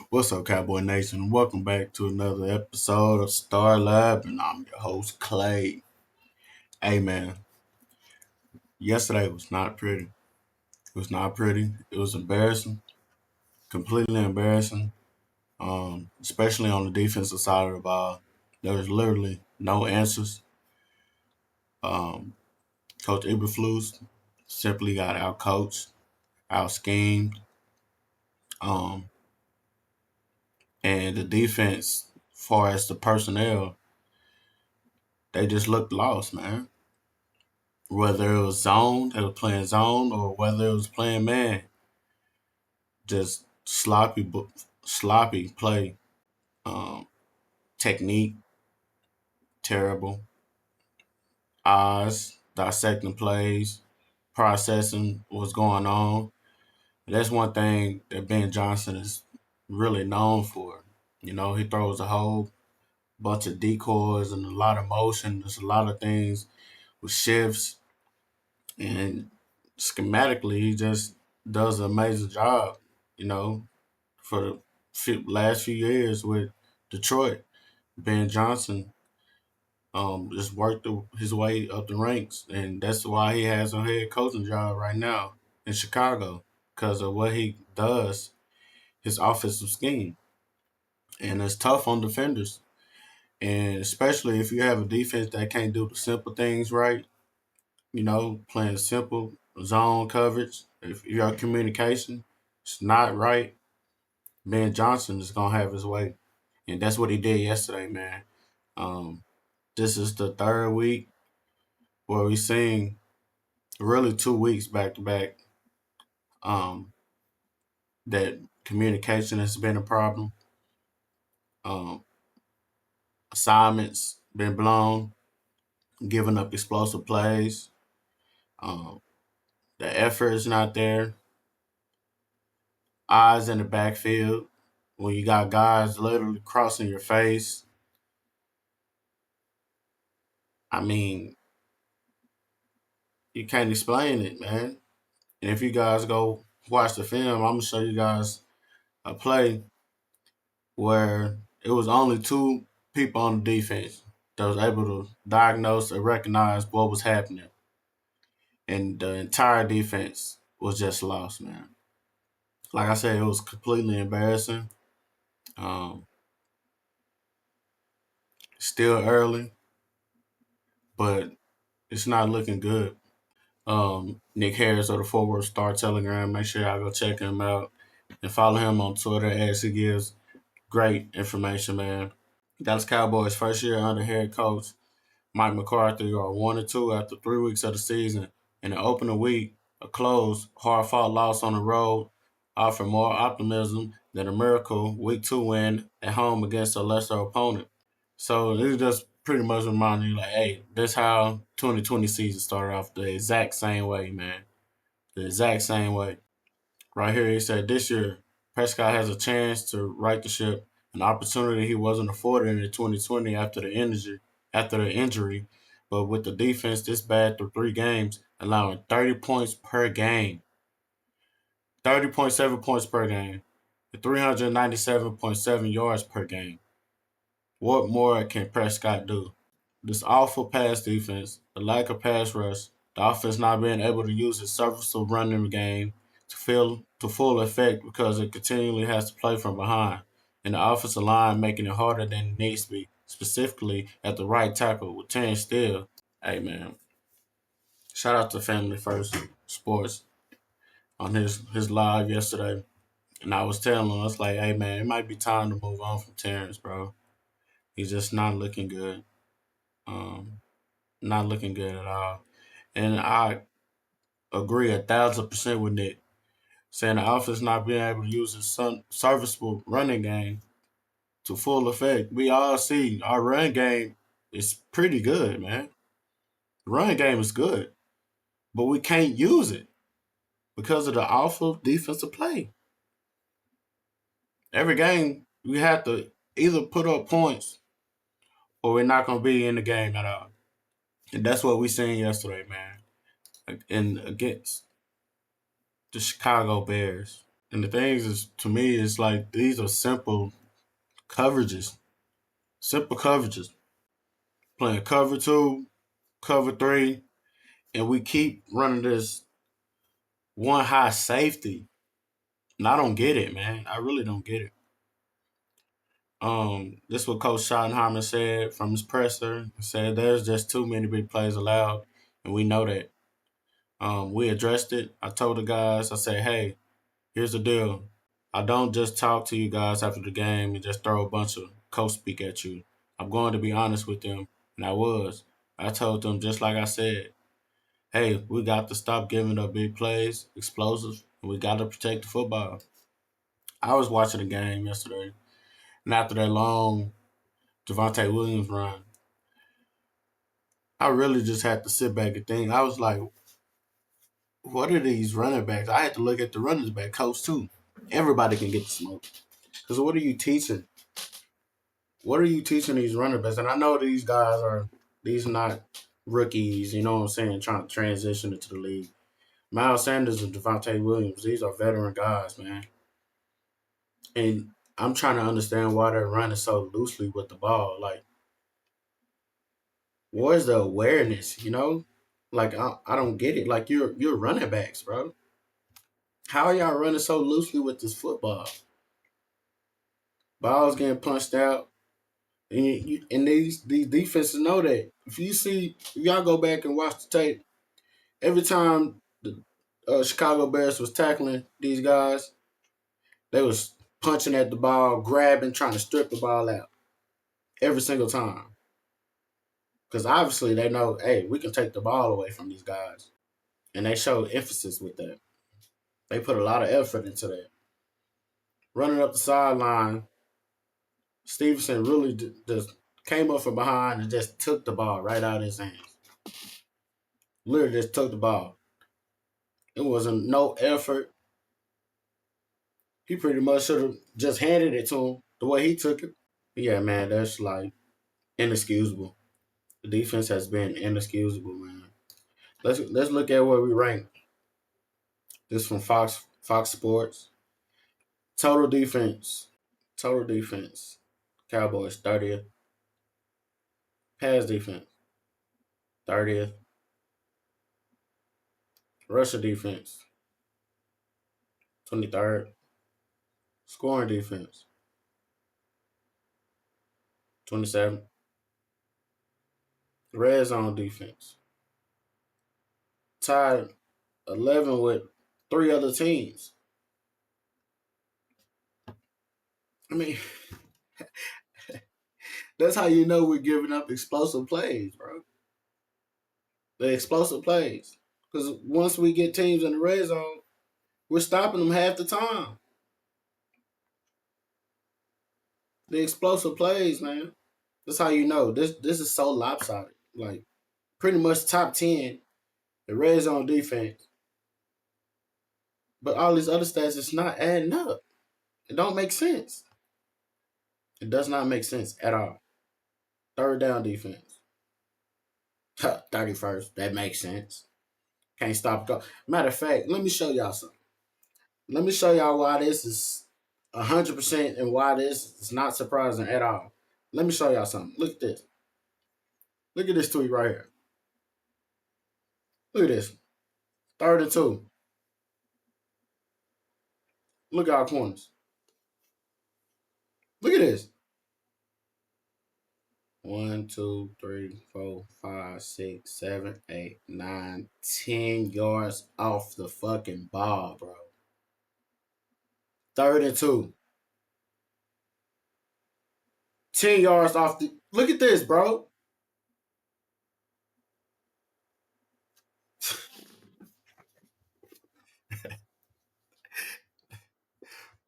What's up, Cowboy Nation? Welcome back to another episode of Star Lab, and I'm your host, Clay. Hey, man, yesterday was not pretty. It was not pretty. It was embarrassing, completely embarrassing, especially on the defensive side of the ball. There was literally no answers. Um, Coach Eberflus simply got out-coached, out-schemed, um, and the defense, as far as the personnel, they just looked lost, man. Whether it was zone, they were playing zone, or whether it was playing man, just sloppy play, um, technique terrible, eyes dissecting plays, processing what's going on. That's one thing that Ben Johnson is really known for. He throws a whole bunch of decoys and a lot of motion. There's a lot of things with shifts and schematically, he just does an amazing job. You know, for the last few years with Detroit. Ben Johnson just worked his way up the ranks, and that's why he has a head coaching job right now in Chicago because of what he does, his offensive scheme, and it's tough on defenders, and especially if you have a defense that can't do the simple things right. Playing simple zone coverage. If your communication is not right, Ben Johnson is gonna have his way, and that's what he did yesterday, man. Um, this is the third week where we've seen really 2 weeks back to back that communication has been a problem. Um, Assignments been blown, giving up explosive plays. Um, the effort is not there. Eyes in the backfield when you got guys literally crossing your face. I mean, you can't explain it, man. And if you guys go watch the film, I'm gonna show you guys a play where it was only two people on the defense that was able to diagnose and recognize what was happening, and the entire defense was just lost, man. Like I said, it was completely embarrassing. Um, Still early, but it's not looking good. Nick Harris of the Forward Star Telegram. Make sure y'all go check him out and follow him on Twitter as he gives great information, man. Dallas Cowboys first year under head coach Mike McCarthy are 1-2 after 3 weeks of the season. In the opening week, a close, hard-fought loss on the road offered more optimism than a miracle week 2 win at home against a lesser opponent. So this is just pretty much reminding you, like, hey, this how 2020 season started off the exact same way, man. The exact same way. Right here, he said this year, Prescott has a chance to right the ship, an opportunity he wasn't afforded in 2020 after the injury. But with the defense this bad through 3 games, allowing 30 points per game, 30.7 points per game, and 397.7 yards per game. What more can Prescott do? This awful pass defense, the lack of pass rush, the offense not being able to use its serviceable running game to full effect because it continually has to play from behind, and the offensive line making it harder than it needs to be, specifically at the right tackle with Terrence Steele. Hey man, shout out to Family First Sports on his live yesterday, and I was telling him, I was like, hey man, it might be time to move on from Terrence, bro. He's just not looking good. Um, Not looking good at all. And I agree 1,000% with Nick, saying the offense not being able to use its serviceable running game to full effect. We all see our run game is pretty good, man. The run game is good, but we can't use it because of the awful defensive play. Every game, we have to either put up points or we're not going to be in the game at all. And that's what we seen yesterday, man. And against the Chicago Bears. And the things is, to me, it's like these are simple coverages. Simple coverages. Playing cover two, cover three, and we keep running this one high safety. And I don't get it, man. I really don't get it. This is what Coach Schottenheimer said from his presser. He said there's just too many big plays allowed, and we know that. We addressed it. I told the guys, I said, hey, here's the deal. I don't just talk to you guys after the game and just throw a bunch of coach speak at you. I'm going to be honest with them, and I was. I told them just like I said, hey, we got to stop giving up big plays, explosives, and we got to protect the football. I was watching the game yesterday, and after that long Javonte Williams run, I really just had to sit back and think. I was like, what are these running backs? I had to look at the running back coach too. Everybody can get the smoke. Because what are you teaching? What are you teaching these running backs? And I know these not rookies, you know what I'm saying, trying to transition into the league. Miles Sanders and Devontae Williams, these are veteran guys, man. And I'm trying to understand why they're running so loosely with the ball. Like, where's the awareness, you know? Like, I don't get it. Like, you're running backs, bro. How are y'all running so loosely with this football? Balls getting punched out. And these defenses know that. If y'all go back and watch the tape, every time the Chicago Bears was tackling these guys, they was punching at the ball, grabbing, trying to strip the ball out every single time. Because obviously they know, hey, we can take the ball away from these guys. And they showed emphasis with that. They put a lot of effort into that. Running up the sideline, Stevenson really just came up from behind and just took the ball right out of his hands. Literally just took the ball. It wasn't no effort. He pretty much should have just handed it to him the way he took it. But yeah, man, that's like inexcusable. The defense has been inexcusable, man. Let's look at where we rank. This from Fox Sports. Total defense. Total defense. Cowboys 30th. Pass defense 30th. Russia defense 23rd. Scoring defense 27th. Red zone defense tied 11 with three other teams. I mean, that's how you know we're giving up explosive plays, bro. The explosive plays. Because once we get teams in the red zone, we're stopping them half the time. The explosive plays, man. That's how you know. This is so lopsided. Like, pretty much top 10, the red zone defense. But all these other stats, it's not adding up. It don't make sense. It does not make sense at all. Third down defense. 31st. That makes sense. Can't stop go. Matter of fact, let me show y'all something. Let me show y'all why this is 100% and why this is not surprising at all. Let me show y'all something. Look at this. Look at this tweet right here. Look at this. Third and two. Look at our corners. Look at this. 1, 2, 3, 4, 5, 6, 7, 8, 9, 10 yards off the fucking ball, bro. Third and two. 10 yards off the. Look at this, bro.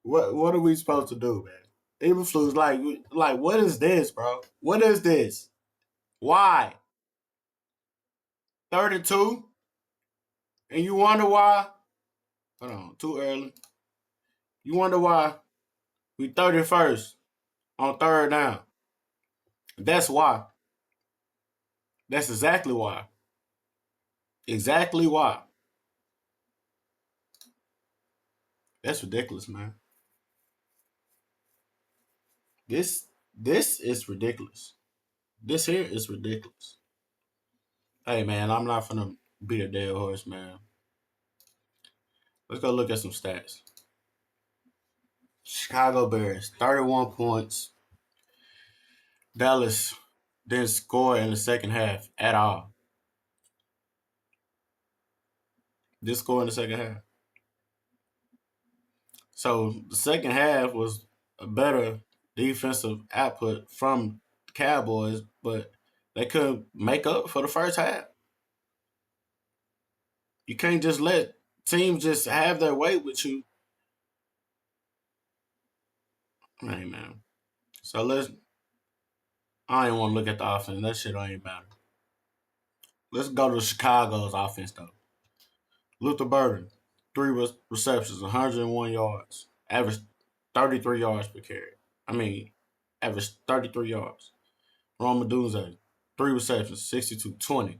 What are we supposed to do, man? Eberflus, like what is this, bro? What is this? Why? Third and two, and you wonder why? Hold on, too early. You wonder why we 31st on third down. That's why. That's exactly why. Exactly why. That's ridiculous, man. This is ridiculous. This here is ridiculous. Hey man, I'm not finna beat a dead horse, man. Let's go look at some stats. Chicago Bears, 31 points. Dallas didn't score in the second half at all. Didn't score in the second half. So the second half was a better defensive output from the Cowboys, but they couldn't make up for the first half. You can't just let teams just have their way with you. Hey man. So I ain't want to look at the offense. That shit don't even matter. Let's go to Chicago's offense though. Luther Burden, three receptions, 101 yards, average 33 yards per carry. Average 33 yards. Roma Dunze, three receptions, 62, 20.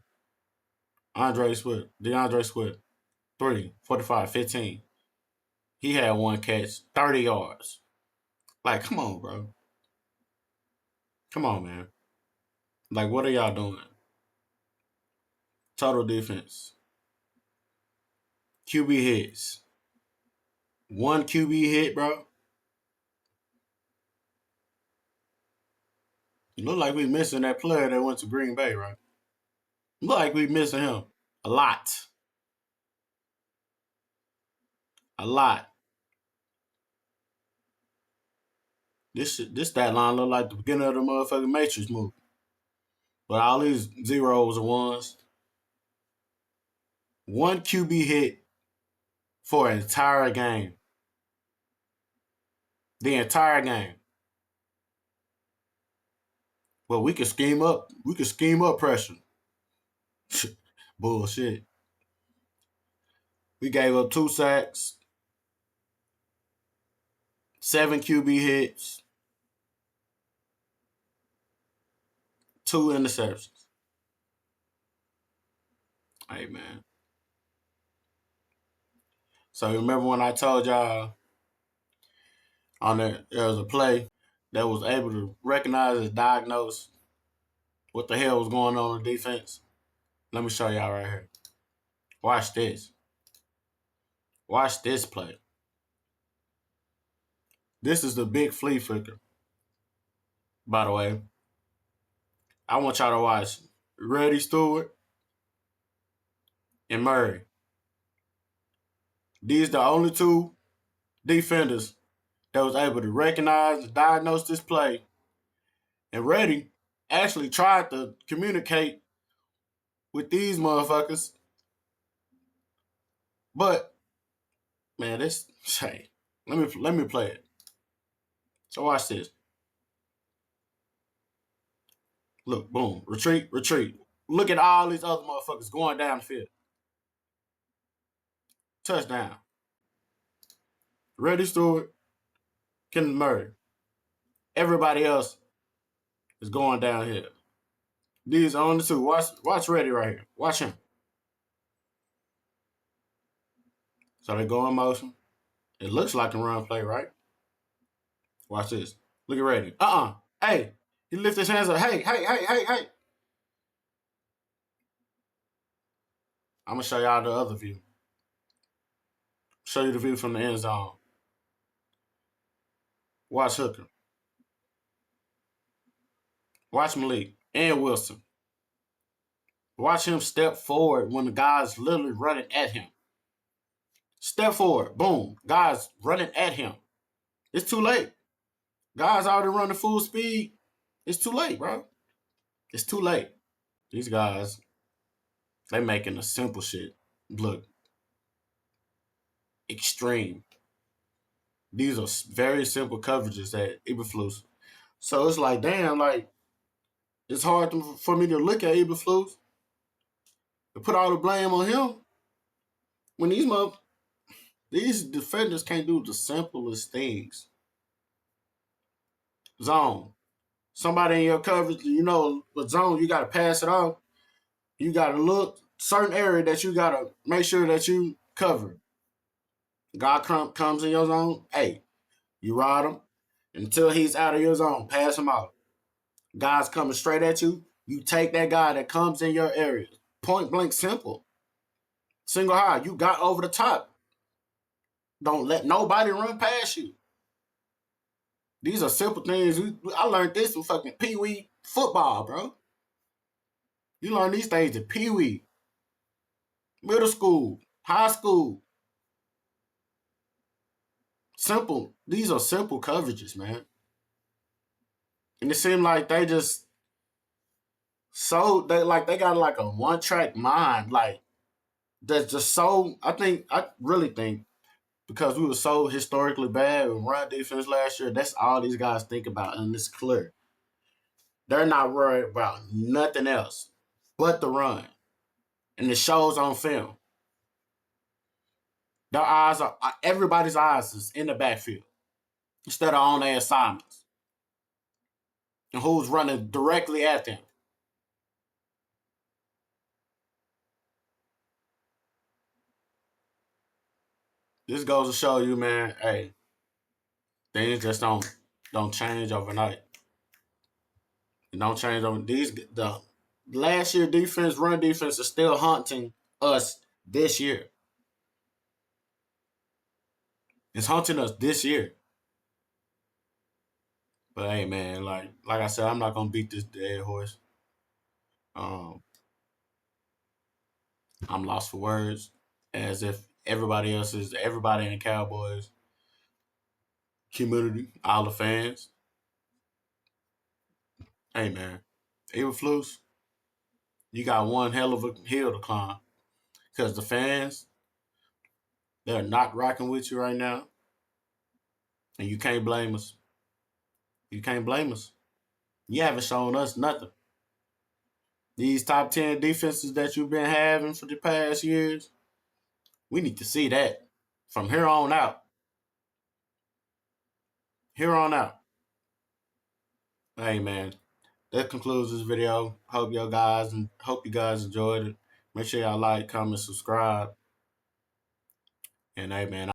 DeAndre Swift, three, 45, 15. He had one catch, 30 yards. Like, come on, bro. Come on, man. Like, what are y'all doing? Total defense. QB hits. One QB hit, bro. You look like we missing that player that went to Green Bay, right? Look like we missing him a lot. A lot. This stat line look like the beginning of the motherfucking Matrix movie. But all these zeros and ones. One QB hit for an entire game. The entire game. Well, we can scheme up. We can scheme up pressure. Bullshit. We gave up 2 sacks, 7 QB hits, 2 interceptions. Hey man. So remember when I told y'all there was a play that was able to recognize and diagnose what the hell was going on in defense? Let me show y'all right here. Watch this. Watch this play. This is the big flea flicker. By the way, I want y'all to watch Reddy Stewart and Murray. These the only two defenders that was able to recognize and diagnose this play. And Reddy actually tried to communicate with these motherfuckers. But man, let me play it. So watch this. Look, boom, retreat, retreat. Look at all these other motherfuckers going down the field. Touchdown. Reddy Stewart, Kenneth Murray. Everybody else is going downhill. These are only two. Watch Reddy right here. Watch him. So they go in motion. It looks like a run play, right? Watch this. Look at Reddy. Hey. He lifts his hands up. Hey. I'm going to show y'all the other view. Show you the view from the end zone. Watch Hooker. Watch Malik and Wilson. Watch him step forward when the guy's literally running at him. Step forward. Boom. Guy's running at him. It's too late. Guys already running full speed. It's too late, bro. It's too late. These guys, they making the simple shit look extreme. These are very simple coverages that Eberflus. So it's like, damn, like, it's hard for me to look at Eberflus and put all the blame on him when these defenders can't do the simplest things. Zone. Somebody in your coverage, with zone, you got to pass it off. You got to look certain area that you got to make sure that you cover. God comes in your zone, hey, you ride him until he's out of your zone. Pass him out. God's coming straight at you. You take that guy that comes in your area. Point blank simple. Single high. You got over the top. Don't let nobody run past you. These are simple things. I learned this from fucking Pee Wee football, bro. You learn these things in Pee Wee, middle school, high school. Simple. These are simple coverages, man. And it seemed like they just they got like a one track mind, like that's just so. I really think because we were so historically bad with run defense last year, that's all these guys think about, and it's clear they're not worried about nothing else but the run, and it shows on film. Their eyes are everybody's eyes is in the backfield instead of on their assignments and who's running directly at them. This goes to show you, man. Hey, things just don't change overnight. It don't change over the last year defense, run defense is still haunting us this year. It's haunting us this year. But hey, man, like I said, I'm not gonna beat this dead horse. Um, I'm lost for words, as if everybody in the Cowboys community, all the fans. Hey, man, Eberflus, you got one hell of a hill to climb because the fans they're not rocking with you right now, and you can't blame us. You can't blame us. You haven't shown us nothing. These top 10 defenses that you've been having for the past years, we need to see that from here on out. Here on out. Hey, man, that concludes this video. Hope you guys enjoyed it. Make sure y'all like, comment, subscribe. And hey, man,